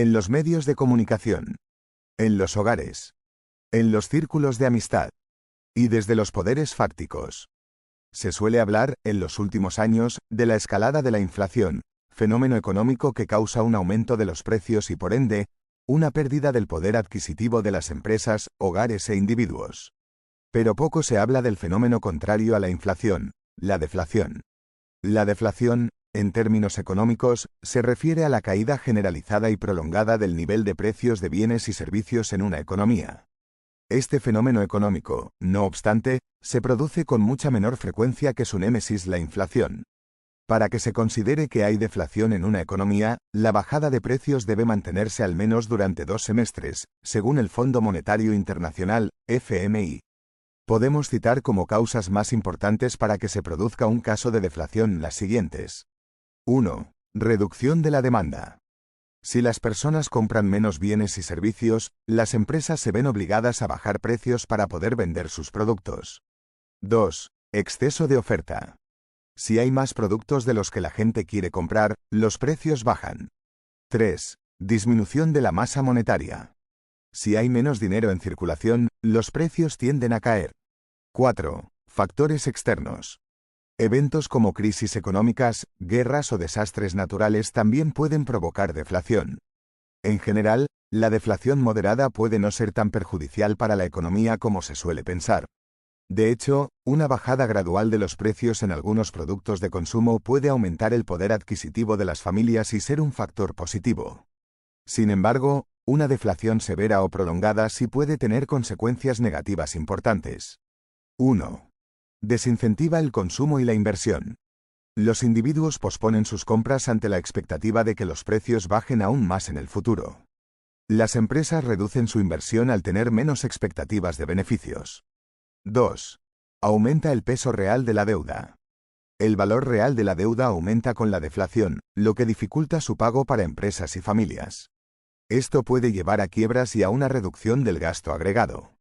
En los medios de comunicación. En los hogares. En los círculos de amistad. Y desde los poderes fácticos. Se suele hablar, en los últimos años, de la escalada de la inflación, fenómeno económico que causa un aumento de los precios y por ende, una pérdida del poder adquisitivo de las empresas, hogares e individuos. Pero poco se habla del fenómeno contrario a la inflación, la deflación. La deflación, en términos económicos, se refiere a la caída generalizada y prolongada del nivel de precios de bienes y servicios en una economía. Este fenómeno económico, no obstante, se produce con mucha menor frecuencia que su némesis la inflación. Para que se considere que hay deflación en una economía, la bajada de precios debe mantenerse al menos durante 2 semestres, según el Fondo Monetario Internacional, FMI. Podemos citar como causas más importantes para que se produzca un caso de deflación las siguientes. 1. Reducción de la demanda. Si las personas compran menos bienes y servicios, las empresas se ven obligadas a bajar precios para poder vender sus productos. 2. Exceso de oferta. Si hay más productos de los que la gente quiere comprar, los precios bajan. 3. Disminución de la masa monetaria. Si hay menos dinero en circulación, los precios tienden a caer. 4. Factores externos. Eventos como crisis económicas, guerras o desastres naturales también pueden provocar deflación. En general, la deflación moderada puede no ser tan perjudicial para la economía como se suele pensar. De hecho, una bajada gradual de los precios en algunos productos de consumo puede aumentar el poder adquisitivo de las familias y ser un factor positivo. Sin embargo, una deflación severa o prolongada sí puede tener consecuencias negativas importantes. 1. Desincentiva el consumo y la inversión. Los individuos posponen sus compras ante la expectativa de que los precios bajen aún más en el futuro. Las empresas reducen su inversión al tener menos expectativas de beneficios. 2. Aumenta el peso real de la deuda. El valor real de la deuda aumenta con la deflación, lo que dificulta su pago para empresas y familias. Esto puede llevar a quiebras y a una reducción del gasto agregado.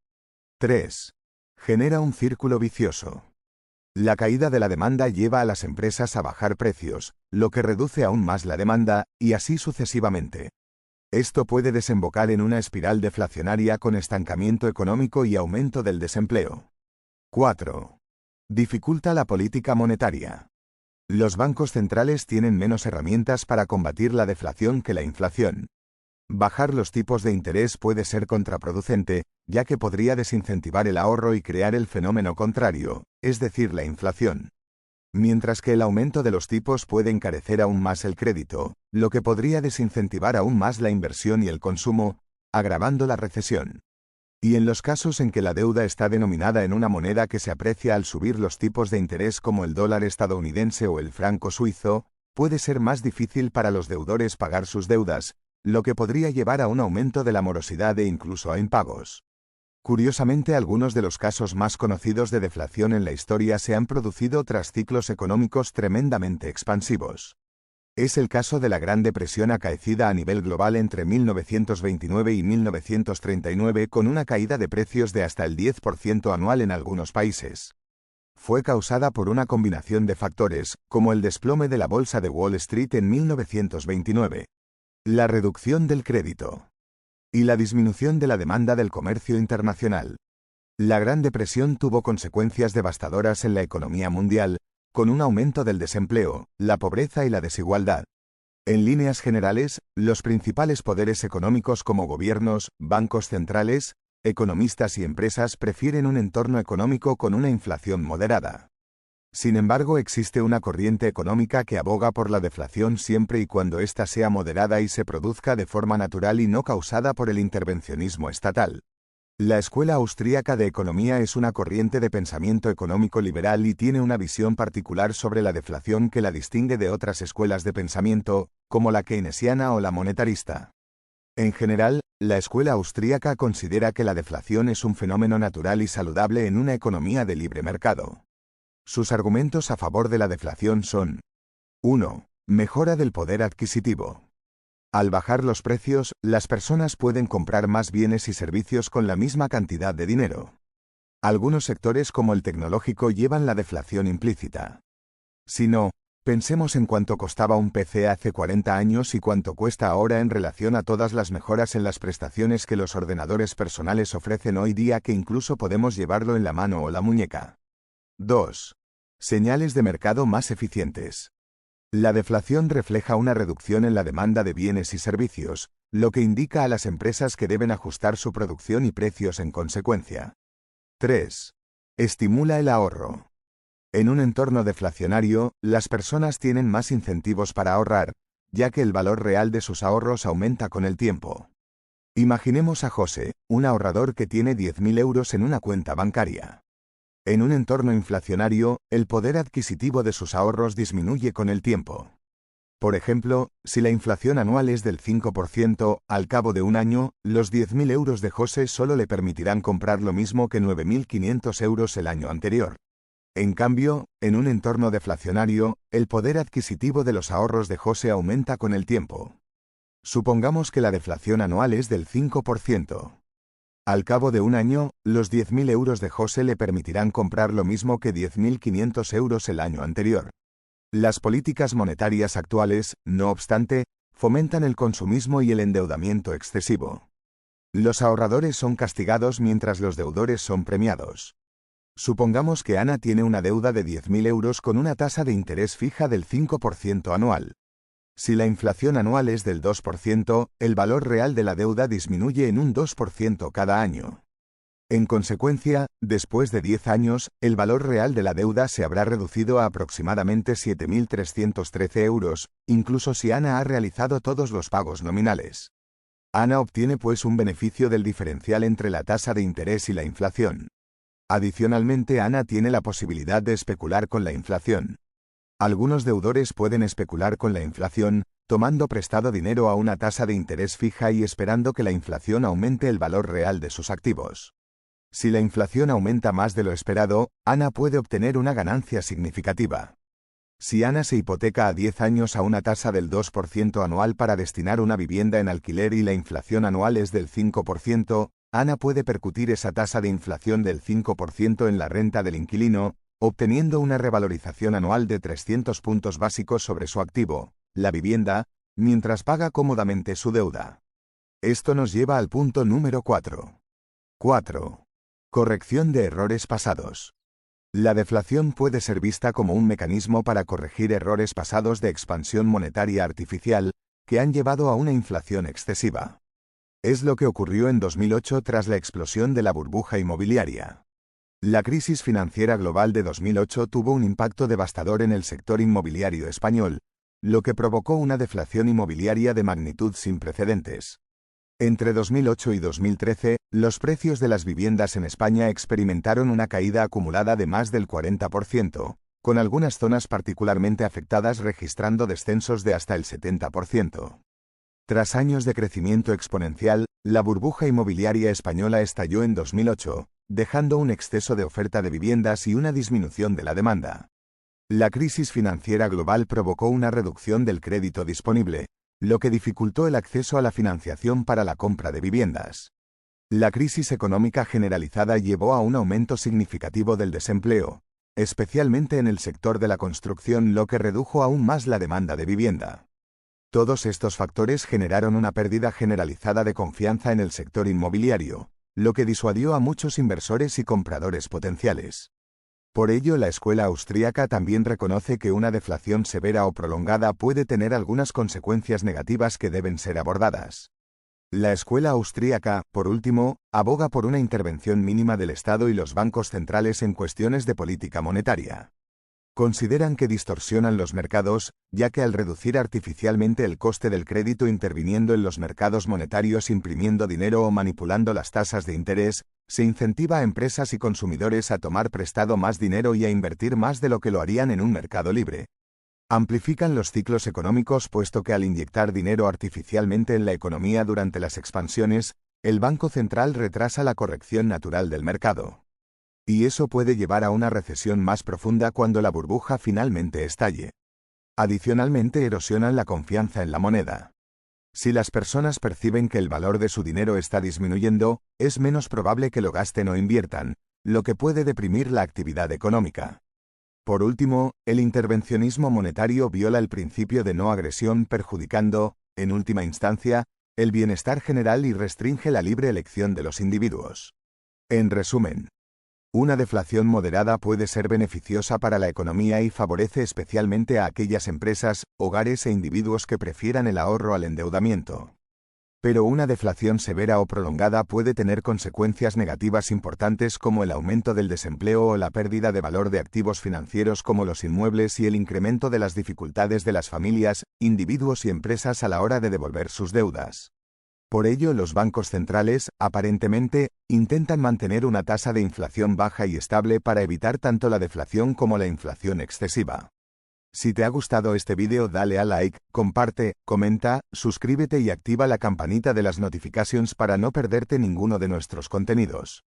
3. Genera un círculo vicioso. La caída de la demanda lleva a las empresas a bajar precios, lo que reduce aún más la demanda, y así sucesivamente. Esto puede desembocar en una espiral deflacionaria con estancamiento económico y aumento del desempleo. 4. Dificulta la política monetaria. Los bancos centrales tienen menos herramientas para combatir la deflación que la inflación. Bajar los tipos de interés puede ser contraproducente, ya que podría desincentivar el ahorro y crear el fenómeno contrario, es decir, la inflación. Mientras que el aumento de los tipos puede encarecer aún más el crédito, lo que podría desincentivar aún más la inversión y el consumo, agravando la recesión. Y en los casos en que la deuda está denominada en una moneda que se aprecia al subir los tipos de interés como el dólar estadounidense o el franco suizo, puede ser más difícil para los deudores pagar sus deudas, lo que podría llevar a un aumento de la morosidad e incluso a impagos. Curiosamente, algunos de los casos más conocidos de deflación en la historia se han producido tras ciclos económicos tremendamente expansivos. Es el caso de la Gran Depresión acaecida a nivel global entre 1929 y 1939 con una caída de precios de hasta el 10% anual en algunos países. Fue causada por una combinación de factores, como el desplome de la bolsa de Wall Street en 1929, la reducción del crédito y la disminución de la demanda del comercio internacional. La Gran Depresión tuvo consecuencias devastadoras en la economía mundial, con un aumento del desempleo, la pobreza y la desigualdad. En líneas generales, los principales poderes económicos como gobiernos, bancos centrales, economistas y empresas prefieren un entorno económico con una inflación moderada. Sin embargo, existe una corriente económica que aboga por la deflación siempre y cuando ésta sea moderada y se produzca de forma natural y no causada por el intervencionismo estatal. La Escuela Austríaca de Economía es una corriente de pensamiento económico liberal y tiene una visión particular sobre la deflación que la distingue de otras escuelas de pensamiento, como la keynesiana o la monetarista. En general, la escuela austríaca considera que la deflación es un fenómeno natural y saludable en una economía de libre mercado. Sus argumentos a favor de la deflación son: 1. Mejora del poder adquisitivo. Al bajar los precios, las personas pueden comprar más bienes y servicios con la misma cantidad de dinero. Algunos sectores como el tecnológico llevan la deflación implícita. Si no, Pensemos en cuánto costaba un PC hace 40 años y cuánto cuesta ahora en relación a todas las mejoras en las prestaciones que los ordenadores personales ofrecen hoy día, que incluso podemos llevarlo en la mano o la muñeca. 2. Señales de mercado más eficientes. La deflación refleja una reducción en la demanda de bienes y servicios, lo que indica a las empresas que deben ajustar su producción y precios en consecuencia. 3. Estimula el ahorro. En un entorno deflacionario, las personas tienen más incentivos para ahorrar, ya que el valor real de sus ahorros aumenta con el tiempo. Imaginemos a José, un ahorrador que tiene 10.000 euros en una cuenta bancaria. En un entorno inflacionario, el poder adquisitivo de sus ahorros disminuye con el tiempo. Por ejemplo, si la inflación anual es del 5%, al cabo de un año, los 10.000 euros de José solo le permitirán comprar lo mismo que 9.500 euros el año anterior. En cambio, en un entorno deflacionario, el poder adquisitivo de los ahorros de José aumenta con el tiempo. Supongamos que la deflación anual es del 5%. Al cabo de un año, los 10.000 euros de José le permitirán comprar lo mismo que 10.500 euros el año anterior. Las políticas monetarias actuales, no obstante, fomentan el consumismo y el endeudamiento excesivo. Los ahorradores son castigados mientras los deudores son premiados. Supongamos que Ana tiene una deuda de 10.000 euros con una tasa de interés fija del 5% anual. Si la inflación anual es del 2%, el valor real de la deuda disminuye en un 2% cada año. En consecuencia, después de 10 años, el valor real de la deuda se habrá reducido a aproximadamente 7.313 euros, incluso si Ana ha realizado todos los pagos nominales. Ana obtiene pues un beneficio del diferencial entre la tasa de interés y la inflación. Adicionalmente, Ana tiene la posibilidad de especular con la inflación. Algunos deudores pueden especular con la inflación, tomando prestado dinero a una tasa de interés fija y esperando que la inflación aumente el valor real de sus activos. Si la inflación aumenta más de lo esperado, Ana puede obtener una ganancia significativa. Si Ana se hipoteca a 10 años a una tasa del 2% anual para destinar una vivienda en alquiler y la inflación anual es del 5%, Ana puede percutir esa tasa de inflación del 5% en la renta del inquilino, obteniendo una revalorización anual de 300 puntos básicos sobre su activo, la vivienda, mientras paga cómodamente su deuda. Esto nos lleva al punto número 4. 4. Corrección de errores pasados. La deflación puede ser vista como un mecanismo para corregir errores pasados de expansión monetaria artificial, que han llevado a una inflación excesiva. Es lo que ocurrió en 2008 tras la explosión de la burbuja inmobiliaria. La crisis financiera global de 2008 tuvo un impacto devastador en el sector inmobiliario español, lo que provocó una deflación inmobiliaria de magnitud sin precedentes. Entre 2008 y 2013, los precios de las viviendas en España experimentaron una caída acumulada de más del 40%, con algunas zonas particularmente afectadas registrando descensos de hasta el 70%. Tras años de crecimiento exponencial, la burbuja inmobiliaria española estalló en 2008, dejando un exceso de oferta de viviendas y una disminución de la demanda. La crisis financiera global provocó una reducción del crédito disponible, lo que dificultó el acceso a la financiación para la compra de viviendas. La crisis económica generalizada llevó a un aumento significativo del desempleo, especialmente en el sector de la construcción, lo que redujo aún más la demanda de vivienda. Todos estos factores generaron una pérdida generalizada de confianza en el sector inmobiliario, lo que disuadió a muchos inversores y compradores potenciales. Por ello, la escuela austríaca también reconoce que una deflación severa o prolongada puede tener algunas consecuencias negativas que deben ser abordadas. La escuela austríaca, por último, aboga por una intervención mínima del Estado y los bancos centrales en cuestiones de política monetaria. Consideran que distorsionan los mercados, ya que al reducir artificialmente el coste del crédito interviniendo en los mercados monetarios imprimiendo dinero o manipulando las tasas de interés, se incentiva a empresas y consumidores a tomar prestado más dinero y a invertir más de lo que lo harían en un mercado libre. Amplifican los ciclos económicos puesto que al inyectar dinero artificialmente en la economía durante las expansiones, el Banco Central retrasa la corrección natural del mercado. Y eso puede llevar a una recesión más profunda cuando la burbuja finalmente estalle. Adicionalmente, erosionan la confianza en la moneda. Si las personas perciben que el valor de su dinero está disminuyendo, es menos probable que lo gasten o inviertan, lo que puede deprimir la actividad económica. Por último, el intervencionismo monetario viola el principio de no agresión, perjudicando, en última instancia, el bienestar general y restringe la libre elección de los individuos. En resumen, una deflación moderada puede ser beneficiosa para la economía y favorece especialmente a aquellas empresas, hogares e individuos que prefieran el ahorro al endeudamiento. Pero una deflación severa o prolongada puede tener consecuencias negativas importantes como el aumento del desempleo o la pérdida de valor de activos financieros como los inmuebles y el incremento de las dificultades de las familias, individuos y empresas a la hora de devolver sus deudas. Por ello, los bancos centrales, aparentemente, intentan mantener una tasa de inflación baja y estable para evitar tanto la deflación como la inflación excesiva. Si te ha gustado este vídeo, dale a like, comparte, comenta, suscríbete y activa la campanita de las notifications para no perderte ninguno de nuestros contenidos.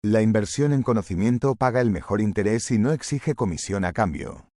La inversión en conocimiento paga el mejor interés y no exige comisión a cambio.